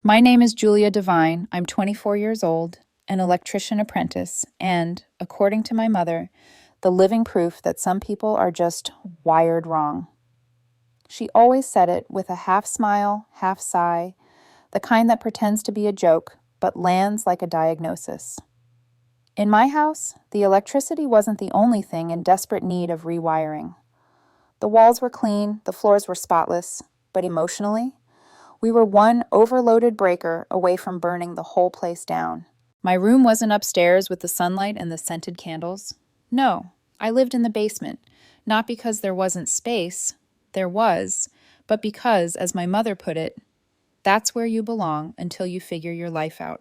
My name is Julia Devine. I'm 24 years old, an electrician apprentice, and, according to my mother, the living proof that some people are just wired wrong. She always said it with a half smile, half sigh, the kind that pretends to be a joke but lands like a diagnosis. In my house, the electricity wasn't the only thing in desperate need of rewiring. The walls were clean, the floors were spotless, but emotionally, we were one overloaded breaker away from burning the whole place down. My room wasn't upstairs with the sunlight and the scented candles. No, I lived in the basement, not because there wasn't space, there was, but because, as my mother put it, that's where you belong until you figure your life out.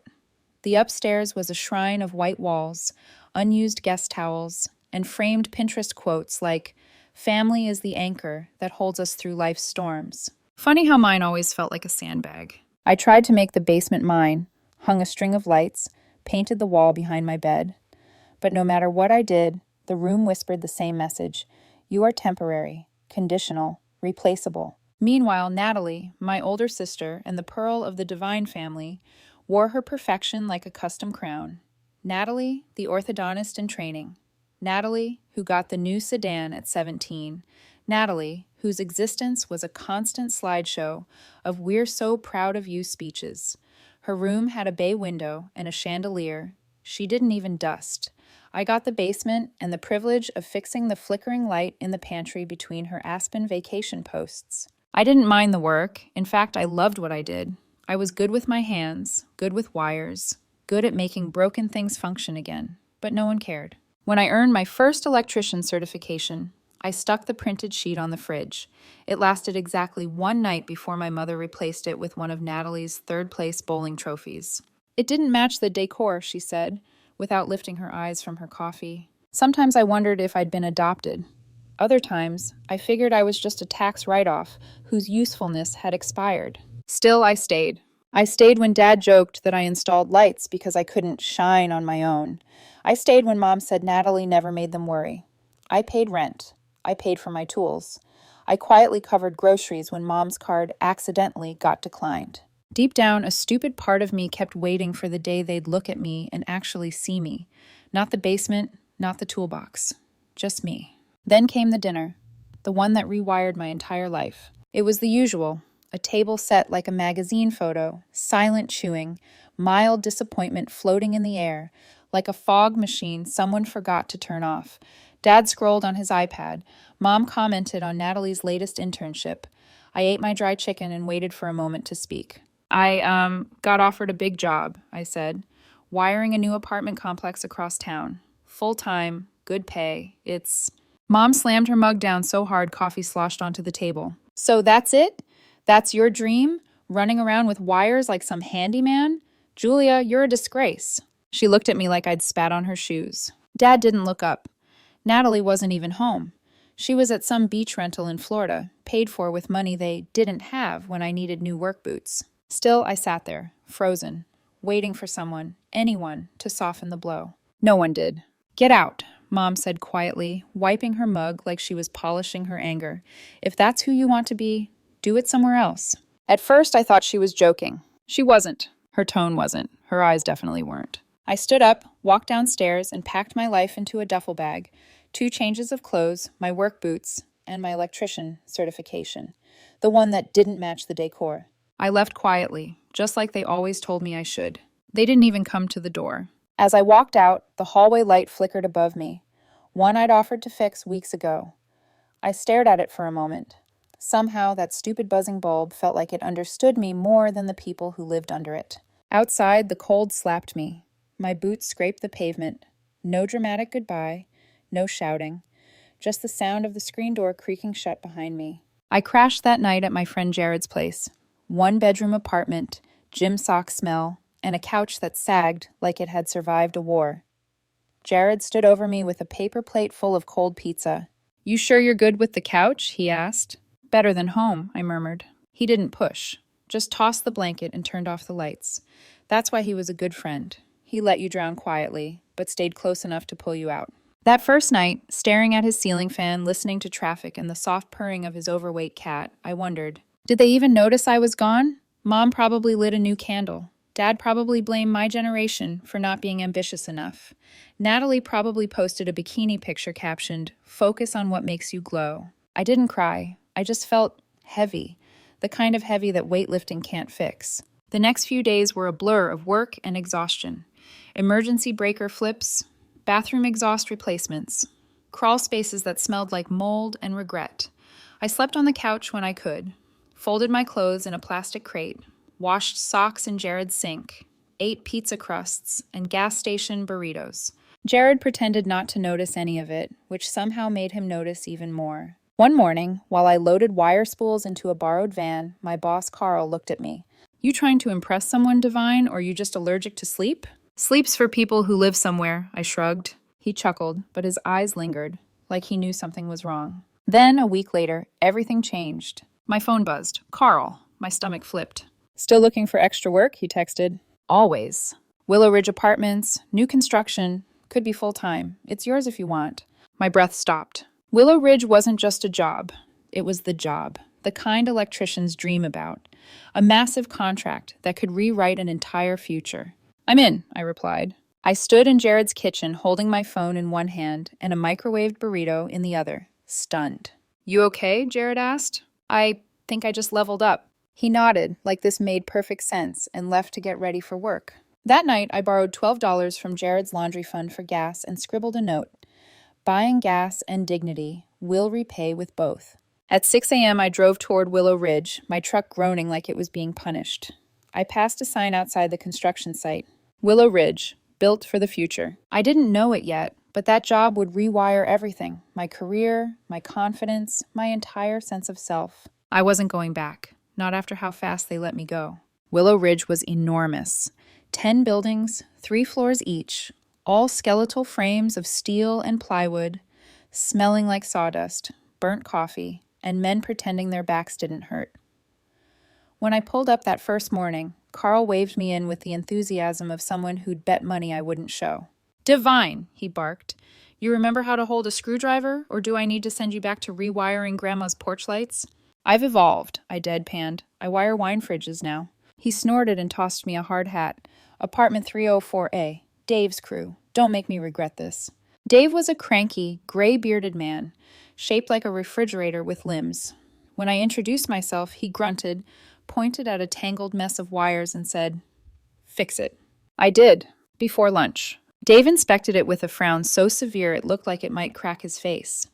The upstairs was a shrine of white walls, unused guest towels, and framed Pinterest quotes like, "Family is the anchor that holds us through life's storms." Funny how mine always felt like a sandbag. I tried to make the basement mine, hung a string of lights, painted the wall behind my bed. But no matter what I did, the room whispered the same message. You are temporary, conditional, replaceable. Meanwhile, Natalie, my older sister and the pearl of the Divine family, wore her perfection like a custom crown. Natalie, the orthodontist in training. Natalie, who got the new sedan at 17. Natalie, whose existence was a constant slideshow of "we're so proud of you" speeches. Her room had a bay window and a chandelier. She didn't even dust. I got the basement and the privilege of fixing the flickering light in the pantry between her Aspen vacation posts. I didn't mind the work. In fact, I loved what I did. I was good with my hands, good with wires, good at making broken things function again. But no one cared. When I earned my first electrician certification, I stuck the printed sheet on the fridge. It lasted exactly one night before my mother replaced it with one of Natalie's third-place bowling trophies. It didn't match the decor, she said, without lifting her eyes from her coffee. Sometimes I wondered if I'd been adopted. Other times, I figured I was just a tax write-off whose usefulness had expired. Still, I stayed. I stayed when Dad joked that I installed lights because I couldn't shine on my own. I stayed when Mom said Natalie never made them worry. I paid rent. I paid for my tools. I quietly covered groceries when Mom's card accidentally got declined. Deep down, a stupid part of me kept waiting for the day they'd look at me and actually see me. Not the basement, not the toolbox. Just me. Then came the dinner, the one that rewired my entire life. It was the usual, a table set like a magazine photo, silent chewing, mild disappointment floating in the air, like a fog machine someone forgot to turn off. Dad scrolled on his iPad. Mom commented on Natalie's latest internship. I ate my dry chicken and waited for a moment to speak. I got offered a big job, I said. Wiring a new apartment complex across town. Full-time, good pay. Mom slammed her mug down so hard coffee sloshed onto the table. So that's it? That's your dream? Running around with wires like some handyman? Julia, you're a disgrace. She looked at me like I'd spat on her shoes. Dad didn't look up. Natalie wasn't even home. She was at some beach rental in Florida, paid for with money they didn't have when I needed new work boots. Still, I sat there, frozen, waiting for someone, anyone, to soften the blow. No one did. Get out, Mom said quietly, wiping her mug like she was polishing her anger. If that's who you want to be, do it somewhere else. At first, I thought she was joking. She wasn't. Her tone wasn't. Her eyes definitely weren't. I stood up, walked downstairs, and packed my life into a duffel bag. 2 changes of clothes, my work boots, and my electrician certification. The one that didn't match the decor. I left quietly, just like they always told me I should. They didn't even come to the door. As I walked out, the hallway light flickered above me. One I'd offered to fix weeks ago. I stared at it for a moment. Somehow, that stupid buzzing bulb felt like it understood me more than the people who lived under it. Outside, the cold slapped me. My boots scraped the pavement. No dramatic goodbye, no shouting, just the sound of the screen door creaking shut behind me. I crashed that night at my friend Jared's place. 1-bedroom apartment, gym sock smell, and a couch that sagged like it had survived a war. Jared stood over me with a paper plate full of cold pizza. You sure you're good with the couch? He asked. Better than home, I murmured. He didn't push, just tossed the blanket and turned off the lights. That's why he was a good friend. He let you drown quietly, but stayed close enough to pull you out. That first night, staring at his ceiling fan, listening to traffic and the soft purring of his overweight cat, I wondered, did they even notice I was gone? Mom probably lit a new candle. Dad probably blamed my generation for not being ambitious enough. Natalie probably posted a bikini picture captioned, "Focus on what makes you glow." I didn't cry. I just felt heavy, the kind of heavy that weightlifting can't fix. The next few days were a blur of work and exhaustion. Emergency breaker flips, bathroom exhaust replacements, crawl spaces that smelled like mold and regret. I slept on the couch when I could, folded my clothes in a plastic crate, washed socks in Jared's sink, ate pizza crusts and gas station burritos. Jared pretended not to notice any of it, which somehow made him notice even more. One morning, while I loaded wire spools into a borrowed van, my boss Carl looked at me. "You trying to impress someone, Divine, or you just allergic to sleep?" "Sleep's for people who live somewhere," I shrugged. He chuckled, but his eyes lingered, like he knew something was wrong. Then, a week later, everything changed. My phone buzzed. "Carl." My stomach flipped. "Still looking for extra work?" he texted. "Always. Willow Ridge Apartments, new construction, could be full-time. It's yours if you want." My breath stopped. Willow Ridge wasn't just a job. It was the job, the kind electricians dream about. A massive contract that could rewrite an entire future. "I'm in," I replied. I stood in Jared's kitchen holding my phone in one hand and a microwaved burrito in the other, stunned. "You okay?" Jared asked. "I think I just leveled up." He nodded, like this made perfect sense, and left to get ready for work. That night, I borrowed $12 from Jared's laundry fund for gas and scribbled a note. "Buying gas and dignity will repay with both." At 6 a.m., I drove toward Willow Ridge, my truck groaning like it was being punished. I passed a sign outside the construction site. Willow Ridge, built for the future. I didn't know it yet, but that job would rewire everything. My career, my confidence, my entire sense of self. I wasn't going back, not after how fast they let me go. Willow Ridge was enormous. 10 buildings, 3 floors each, all skeletal frames of steel and plywood, smelling like sawdust, burnt coffee, and men pretending their backs didn't hurt. When I pulled up that first morning, Carl waved me in with the enthusiasm of someone who'd bet money I wouldn't show. "Divine," he barked. "You remember how to hold a screwdriver, or do I need to send you back to rewiring Grandma's porch lights?" "I've evolved," I deadpanned. "I wire wine fridges now." He snorted and tossed me a hard hat. "Apartment 304A. Dave's crew. Don't make me regret this." Dave was a cranky, gray-bearded man, shaped like a refrigerator with limbs. When I introduced myself, he grunted, pointed at a tangled mess of wires, and said, "Fix it." I did, before lunch. Dave inspected it with a frown so severe it looked like it might crack his face.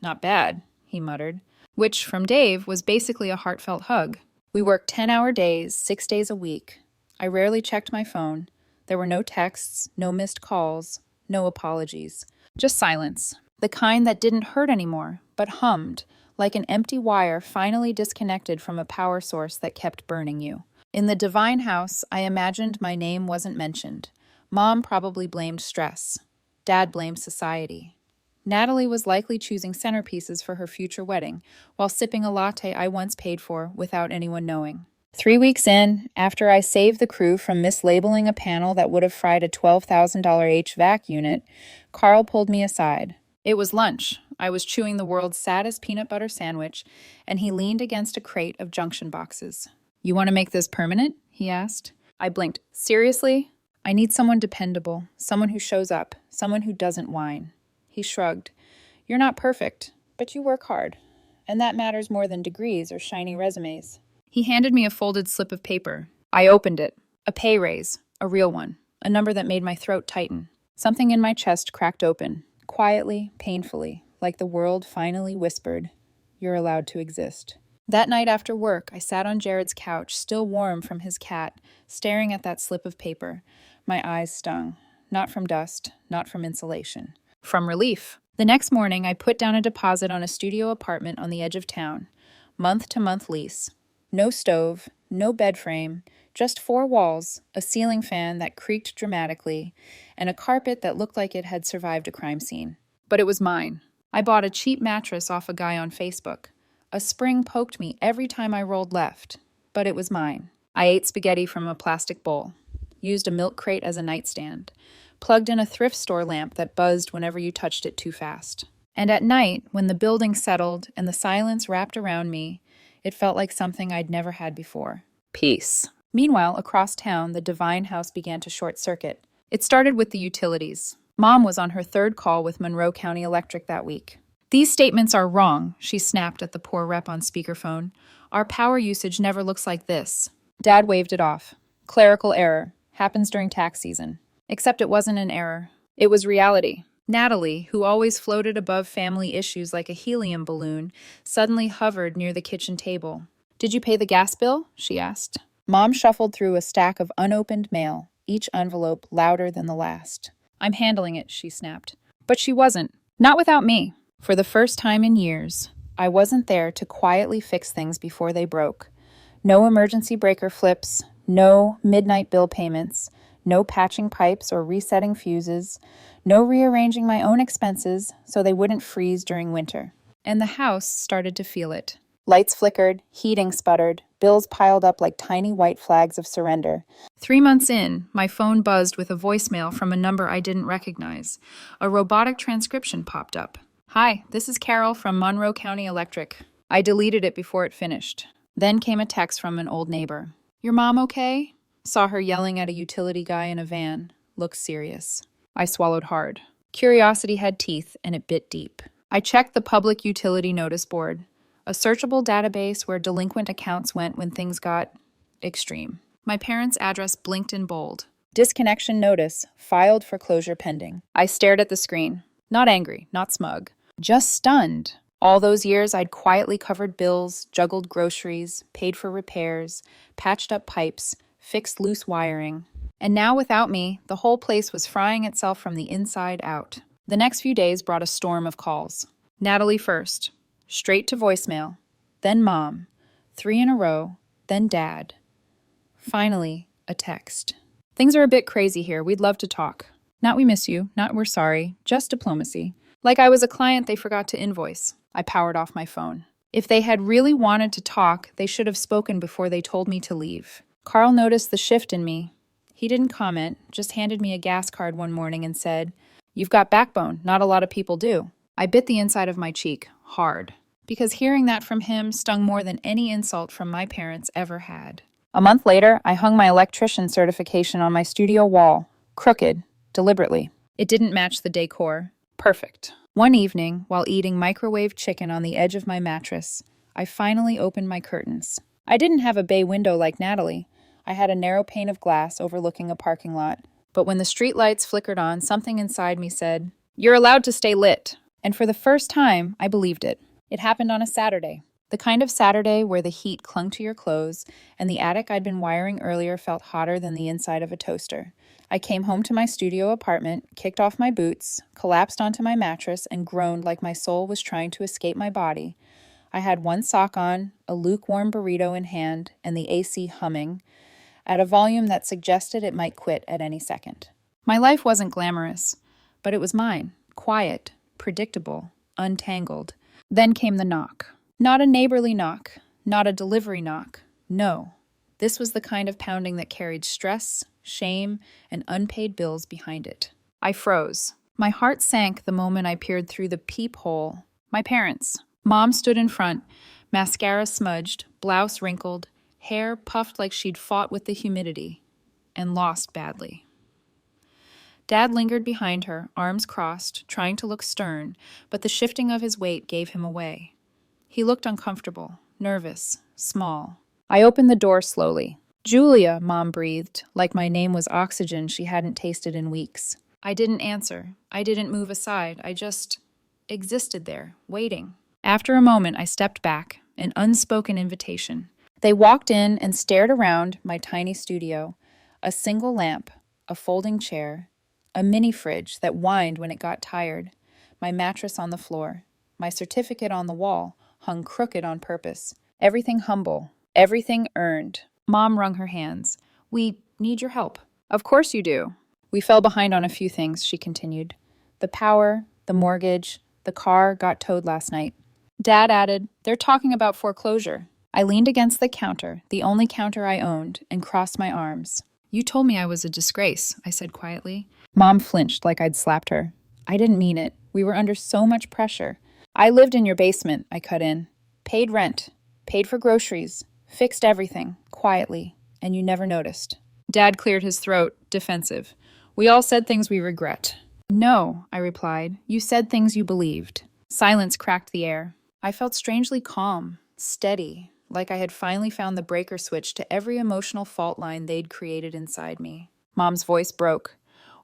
"Not bad," he muttered, which, from Dave, was basically a heartfelt hug. We worked 10-hour days, 6 days a week. I rarely checked my phone. There were no texts, no missed calls, no apologies. Just silence. The kind that didn't hurt anymore, but hummed, like an empty wire finally disconnected from a power source that kept burning you. In the Divine house, I imagined my name wasn't mentioned. Mom probably blamed stress. Dad blamed society. Natalie was likely choosing centerpieces for her future wedding, while sipping a latte I once paid for without anyone knowing. 3 weeks in, after I saved the crew from mislabeling a panel that would have fried a $12,000 HVAC unit, Carl pulled me aside. It was lunch. I was chewing the world's saddest peanut butter sandwich, and he leaned against a crate of junction boxes. "You want to make this permanent?" he asked. I blinked. "Seriously? I need someone dependable, someone who shows up, someone who doesn't whine." He shrugged. "You're not perfect, but you work hard, and that matters more than degrees or shiny resumes." He handed me a folded slip of paper. I opened it. A pay raise, a real one, a number that made my throat tighten. Something in my chest cracked open, quietly, painfully, like the world finally whispered, "You're allowed to exist." That night after work, I sat on Jared's couch, still warm from his cat, staring at that slip of paper. My eyes stung. Not from dust, not from insulation. From relief. The next morning, I put down a deposit on a studio apartment on the edge of town. Month-to-month lease. No stove, no bed frame, just 4 walls, a ceiling fan that creaked dramatically, and a carpet that looked like it had survived a crime scene. But it was mine. I bought a cheap mattress off a guy on Facebook. A spring poked me every time I rolled left, but it was mine. I ate spaghetti from a plastic bowl, used a milk crate as a nightstand, plugged in a thrift store lamp that buzzed whenever you touched it too fast. And at night, when the building settled and the silence wrapped around me, it felt like something I'd never had before. Peace. Meanwhile, across town, the Divine house began to short circuit. It started with the utilities. Mom was on her third call with Monroe County Electric that week. These statements are wrong, she snapped at the poor rep on speakerphone. Our power usage never looks like this. Dad waved it off. Clerical error. Happens during tax season. Except it wasn't an error. It was reality. Natalie, who always floated above family issues like a helium balloon, suddenly hovered near the kitchen table. Did you pay the gas bill? She asked. Mom shuffled through a stack of unopened mail, each envelope louder than the last. I'm handling it, she snapped. But she wasn't. Not without me. For the first time in years, I wasn't there to quietly fix things before they broke. No emergency breaker flips, no midnight bill payments, no patching pipes or resetting fuses, no rearranging my own expenses so they wouldn't freeze during winter. And the house started to feel it. Lights flickered, heating sputtered, bills piled up like tiny white flags of surrender. 3 months in, my phone buzzed with a voicemail from a number I didn't recognize. A robotic transcription popped up. Hi, this is Carol from Monroe County Electric. I deleted it before it finished. Then came a text from an old neighbor. Your mom okay? Saw her yelling at a utility guy in a van. Looked serious. I swallowed hard. Curiosity had teeth, and it bit deep. I checked the public utility notice board, a searchable database where delinquent accounts went when things got extreme. My parents' address blinked in bold. Disconnection notice, filed for closure pending. I stared at the screen. Not angry, not smug. Just stunned. All those years I'd quietly covered bills, juggled groceries, paid for repairs, patched up pipes, fixed loose wiring. And now without me, the whole place was frying itself from the inside out. The next few days brought a storm of calls. Natalie first. Straight to voicemail. Then Mom. 3 in a row. Then Dad. Finally, a text. Things are a bit crazy here. We'd love to talk. Not we miss you, not we're sorry, just diplomacy. Like I was a client they forgot to invoice. I powered off my phone. If they had really wanted to talk, they should have spoken before they told me to leave. Carl noticed the shift in me. He didn't comment, just handed me a gas card one morning and said, You've got backbone, not a lot of people do. I bit the inside of my cheek, hard, because hearing that from him stung more than any insult from my parents ever had. A month later, I hung my electrician certification on my studio wall, crooked, deliberately. It didn't match the decor. Perfect. One evening, while eating microwave chicken on the edge of my mattress, I finally opened my curtains. I didn't have a bay window like Natalie. I had a narrow pane of glass overlooking a parking lot. But when the street lights flickered on, something inside me said, You're allowed to stay lit. And for the first time, I believed it. It happened on a Saturday. The kind of Saturday where the heat clung to your clothes, and the attic I'd been wiring earlier felt hotter than the inside of a toaster. I came home to my studio apartment, kicked off my boots, collapsed onto my mattress, and groaned like my soul was trying to escape my body. I had one sock on, a lukewarm burrito in hand, and the AC humming, at a volume that suggested it might quit at any second. My life wasn't glamorous, but it was mine, quiet, predictable, untangled. Then came the knock. Not a neighborly knock, not a delivery knock. No, this was the kind of pounding that carried stress, shame, and unpaid bills behind it. I froze. My heart sank the moment I peered through the peephole. My parents. Mom stood in front, mascara smudged, blouse wrinkled, hair puffed like she'd fought with the humidity, and lost badly. Dad lingered behind her, arms crossed, trying to look stern, but the shifting of his weight gave him away. He looked uncomfortable, nervous, small. I opened the door slowly. Julia, Mom breathed, like my name was oxygen she hadn't tasted in weeks. I didn't answer. I didn't move aside. I just existed there, waiting. After a moment, I stepped back, an unspoken invitation. They walked in and stared around my tiny studio. A single lamp, a folding chair, a mini fridge that whined when it got tired, my mattress on the floor, my certificate on the wall, hung crooked on purpose. Everything humble, everything earned. Mom wrung her hands. We need your help. Of course you do. We fell behind on a few things, she continued. The power, the mortgage, the car got towed last night. Dad added, They're talking about foreclosure. I leaned against the counter, the only counter I owned, and crossed my arms. You told me I was a disgrace, I said quietly. Mom flinched like I'd slapped her. I didn't mean it. We were under so much pressure. I lived in your basement, I cut in. Paid rent. Paid for groceries. Fixed everything, quietly, and you never noticed. Dad cleared his throat, defensive. We all said things we regret. No, I replied. You said things you believed. Silence cracked the air. I felt strangely calm, steady, like I had finally found the breaker switch to every emotional fault line they'd created inside me. Mom's voice broke.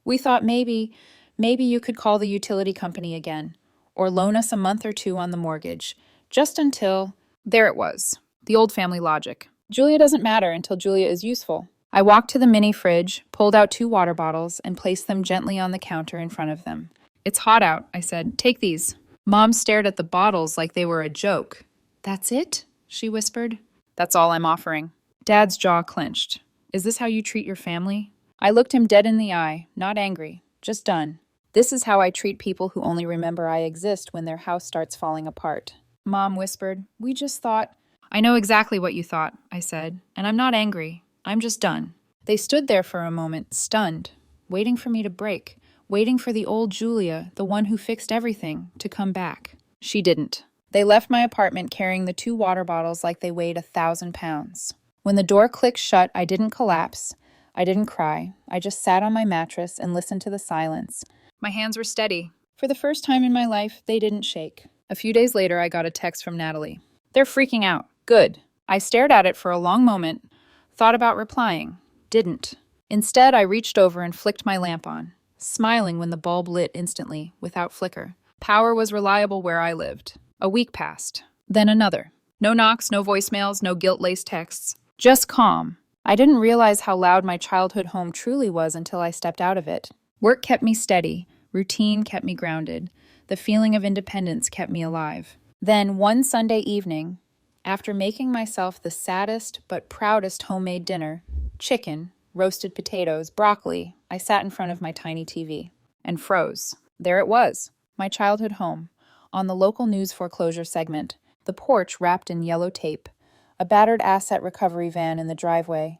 We thought maybe you could call the utility company again, or loan us a month or two on the mortgage, just until... There it was, the old family logic. Julia doesn't matter until Julia is useful. I walked to the mini fridge, pulled out 2 water bottles, and placed them gently on the counter in front of them. It's hot out, I said. Take these. Mom stared at the bottles like they were a joke. That's it? She whispered. That's all I'm offering. Dad's jaw clenched. Is this how you treat your family? I looked him dead in the eye, not angry, just done. This is how I treat people who only remember I exist when their house starts falling apart. Mom whispered, we just thought... I know exactly what you thought, I said, and I'm not angry. I'm just done. They stood there for a moment, stunned, waiting for me to break, waiting for the old Julia, the one who fixed everything, to come back. She didn't. They left my apartment carrying the 2 water bottles like they weighed 1,000 pounds. When the door clicked shut, I didn't collapse. I didn't cry. I just sat on my mattress and listened to the silence. My hands were steady. For the first time in my life, they didn't shake. A few days later, I got a text from Natalie. They're freaking out. Good. I stared at it for a long moment, thought about replying. Didn't. Instead, I reached over and flicked my lamp on, smiling when the bulb lit instantly, without flicker. Power was reliable where I lived. A week passed. Then another. No knocks, no voicemails, no guilt-laced texts. Just calm. I didn't realize how loud my childhood home truly was until I stepped out of it. Work kept me steady. Routine kept me grounded. The feeling of independence kept me alive. Then, one Sunday evening, after making myself the saddest but proudest homemade dinner, chicken, roasted potatoes, broccoli, I sat in front of my tiny TV and froze. There it was, my childhood home, on the local news foreclosure segment, the porch wrapped in yellow tape, a battered asset recovery van in the driveway,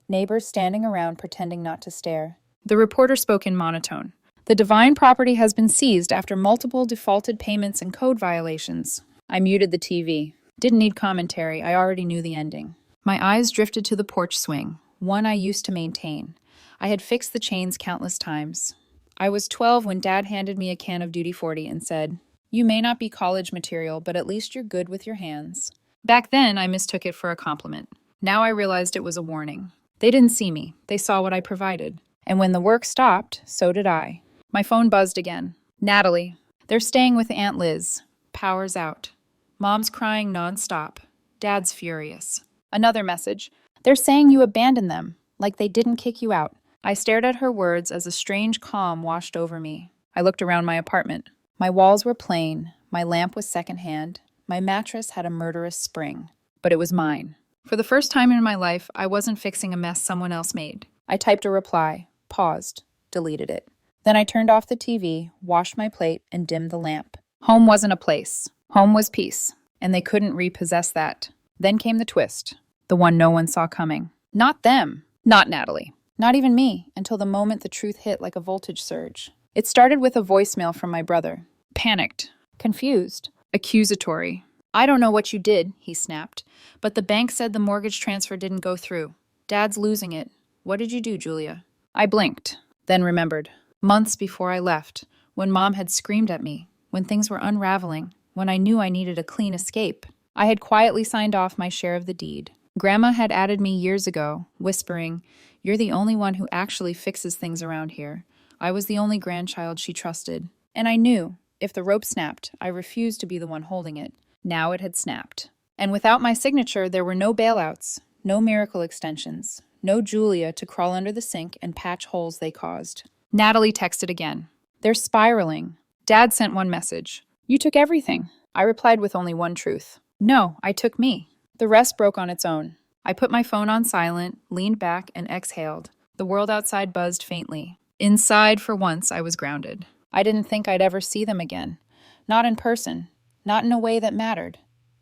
neighbors standing around pretending not to stare. The reporter spoke in monotone. The Divine property has been seized after multiple defaulted payments and code violations. I muted the TV. Didn't need commentary, I already knew the ending. My eyes drifted to the porch swing, one I used to maintain. I had fixed the chains countless times. I was 12 when Dad handed me a can of Duty 40 and said, "You may not be college material, but at least you're good with your hands." Back then, I mistook it for a compliment. Now I realized it was a warning. They didn't see me, they saw what I provided. And when the work stopped, so did I. My phone buzzed again. Natalie. They're staying with Aunt Liz. Power's out. Mom's crying nonstop. Dad's furious. Another message. They're saying you abandoned them, like they didn't kick you out. I stared at her words as a strange calm washed over me. I looked around my apartment. My walls were plain. My lamp was secondhand. My mattress had a murderous spring. But it was mine. For the first time in my life, I wasn't fixing a mess someone else made. I typed a reply, paused, deleted it. Then I turned off the TV, washed my plate, and dimmed the lamp. Home wasn't a place. Home was peace, and they couldn't repossess that. Then came the twist, the one no one saw coming. Not them, not Natalie, not even me, until the moment the truth hit like a voltage surge. It started with a voicemail from my brother. Panicked, confused, accusatory. "I don't know what you did," he snapped, "but the bank said the mortgage transfer didn't go through. Dad's losing it. What did you do, Julia?" I blinked, then remembered. Months before I left, when Mom had screamed at me, when things were unraveling, when I knew I needed a clean escape, I had quietly signed off my share of the deed. Grandma had added me years ago, whispering, "You're the only one who actually fixes things around here." I was the only grandchild she trusted. And I knew, if the rope snapped, I refused to be the one holding it. Now it had snapped. And without my signature, there were no bailouts, no miracle extensions, no Julia to crawl under the sink and patch holes they caused. Natalie texted again. "They're spiraling." Dad sent one message. "You took everything." I replied with only one truth. "No, I took me." The rest broke on its own. I put my phone on silent, leaned back, and exhaled. The world outside buzzed faintly. Inside, for once, I was grounded. I didn't think I'd ever see them again. Not in person. Not in a way that mattered.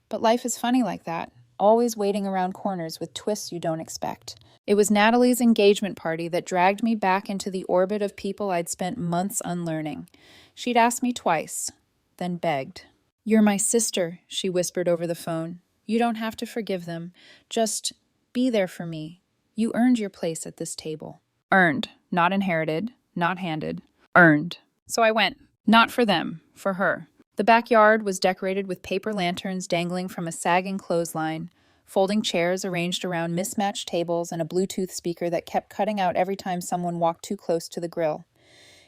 But life is funny like that, always waiting around corners with twists you don't expect. It was Natalie's engagement party that dragged me back into the orbit of people I'd spent months unlearning. She'd asked me twice, then begged. "You're my sister," she whispered over the phone. You don't have to forgive them. Just be there for me. You earned your place at this table. Earned, not inherited, not handed. Earned. So I went. Not for them, for her. The backyard was decorated with paper lanterns dangling from a sagging clothesline, folding chairs arranged around mismatched tables, and a Bluetooth speaker that kept cutting out every time someone walked too close to the grill.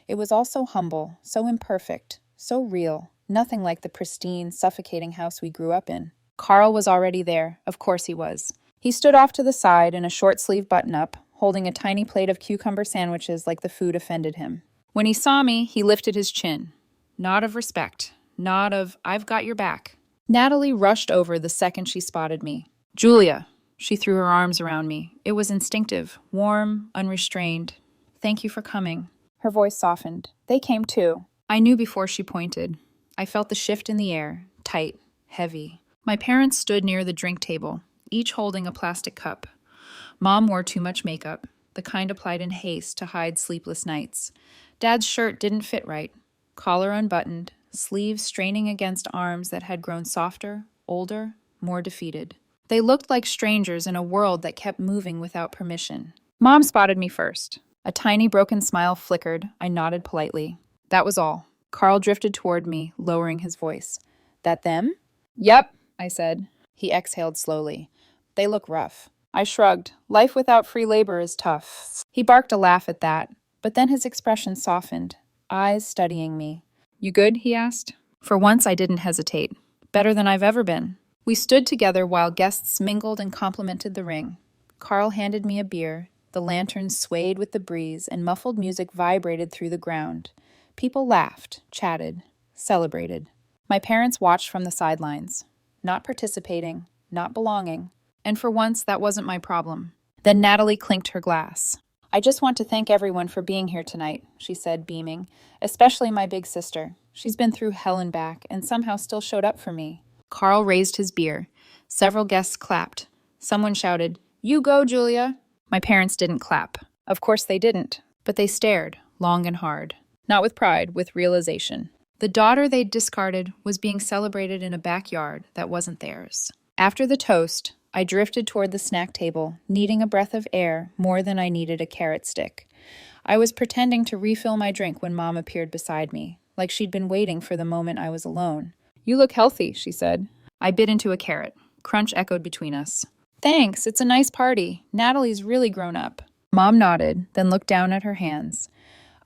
It was all so humble, so imperfect, so real, nothing like the pristine, suffocating house we grew up in. Carl was already there. Of course he was. He stood off to the side in a short-sleeve button-up, holding a tiny plate of cucumber sandwiches like the food offended him. When he saw me, he lifted his chin. Nod of respect. Nod of, I've got your back. Natalie rushed over the second she spotted me. Julia. She threw her arms around me. It was instinctive, warm, unrestrained. Thank you for coming. Her voice softened. They came too. I knew before she pointed. I felt the shift in the air, tight, heavy. My parents stood near the drink table, each holding a plastic cup. Mom wore too much makeup, the kind applied in haste to hide sleepless nights. Dad's shirt didn't fit right, collar unbuttoned, sleeves straining against arms that had grown softer, older, more defeated. They looked like strangers in a world that kept moving without permission. Mom spotted me first. A tiny broken smile flickered. I nodded politely. That was all. Carl drifted toward me, lowering his voice. That them? Yep, I said. He exhaled slowly. They look rough. I shrugged. Life without free labor is tough. He barked a laugh at that, but then his expression softened, eyes studying me. You good? He asked. For once, I didn't hesitate. Better than I've ever been. We stood together while guests mingled and complimented the ring. Carl handed me a beer. The lanterns swayed with the breeze, and muffled music vibrated through the ground. People laughed, chatted, celebrated. My parents watched from the sidelines, not participating, not belonging. And for once, that wasn't my problem. Then Natalie clinked her glass. I just want to thank everyone for being here tonight, she said, beaming, especially my big sister. She's been through hell and back, and somehow still showed up for me. Carl raised his beer. Several guests clapped. Someone shouted, You go, Julia! My parents didn't clap. Of course they didn't, but they stared, long and hard. Not with pride, with realization. The daughter they'd discarded was being celebrated in a backyard that wasn't theirs. After the toast, I drifted toward the snack table, needing a breath of air more than I needed a carrot stick. I was pretending to refill my drink when Mom appeared beside me, like she'd been waiting for the moment I was alone. You look healthy, she said. I bit into a carrot. Crunch echoed between us. Thanks, it's a nice party. Natalie's really grown up. Mom nodded, then looked down at her hands.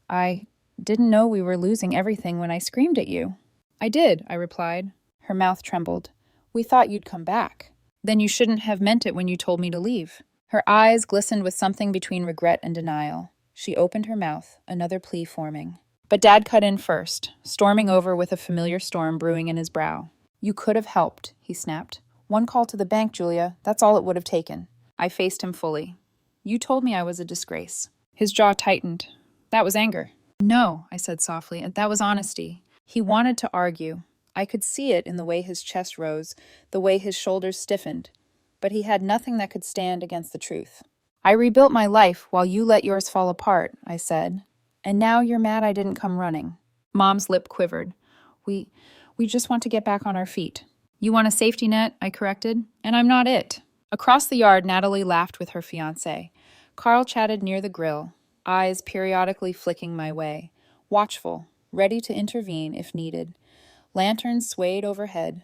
I didn't know we were losing everything when I screamed at you. I did, I replied. Her mouth trembled. We thought you'd come back. Then you shouldn't have meant it when you told me to leave. Her eyes glistened with something between regret and denial. She opened her mouth, another plea forming. But Dad cut in first, storming over with a familiar storm brewing in his brow. You could have helped, he snapped. One call to the bank, Julia. That's all it would have taken. I faced him fully. You told me I was a disgrace. His jaw tightened. That was anger. No, I said softly, and that was honesty. He wanted to argue. I could see it in the way his chest rose, the way his shoulders stiffened. But he had nothing that could stand against the truth. I rebuilt my life while you let yours fall apart, I said. And now you're mad I didn't come running. Mom's lip quivered. We just want to get back on our feet. You want a safety net, I corrected, and I'm not it. Across the yard, Natalie laughed with her fiancé. Carl chatted near the grill, eyes periodically flicking my way, watchful, ready to intervene if needed. Lanterns swayed overhead.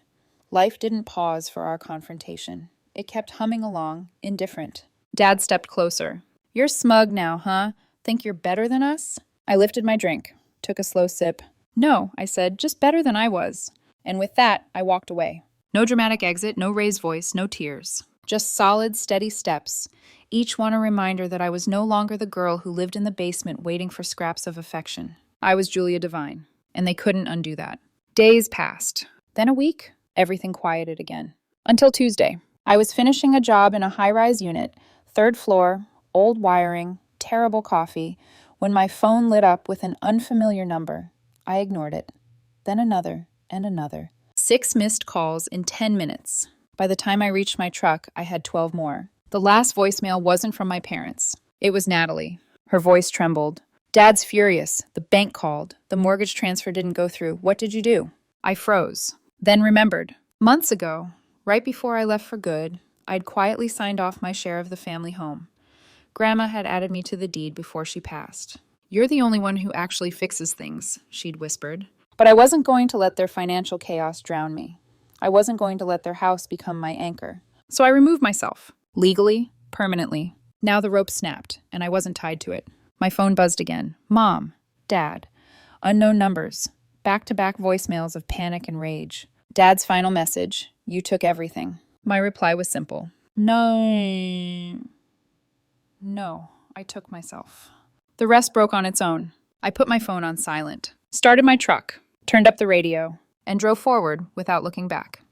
Life didn't pause for our confrontation. It kept humming along, indifferent. Dad stepped closer. You're smug now, huh? Think you're better than us? I lifted my drink, took a slow sip. No, I said, just better than I was. And with that, I walked away. No dramatic exit, no raised voice, no tears. Just solid, steady steps, each one a reminder that I was no longer the girl who lived in the basement waiting for scraps of affection. I was Julia Devine, and they couldn't undo that. Days passed. Then a week, everything quieted again. Until Tuesday. I was finishing a job in a high-rise unit, 3rd floor, old wiring, terrible coffee, when my phone lit up with an unfamiliar number. I ignored it. Then another and another. 6 missed calls in 10 minutes. By the time I reached my truck, I had 12 more. The last voicemail wasn't from my parents. It was Natalie. Her voice trembled. Dad's furious. The bank called. The mortgage transfer didn't go through. What did you do? I froze. Then remembered. Months ago, Right before I left for good, I'd quietly signed off my share of the family home. Grandma had added me to the deed before she passed. "You're the only one who actually fixes things," she'd whispered. But I wasn't going to let their financial chaos drown me. I wasn't going to let their house become my anchor. So I removed myself, legally, permanently. Now the rope snapped, and I wasn't tied to it. My phone buzzed again. Mom, Dad, unknown numbers, back-to-back voicemails of panic and rage. Dad's final message: "You took everything." My reply was simple. No, I took myself. The rest broke on its own. I put my phone on silent, started my truck, turned up the radio, and drove forward without looking back.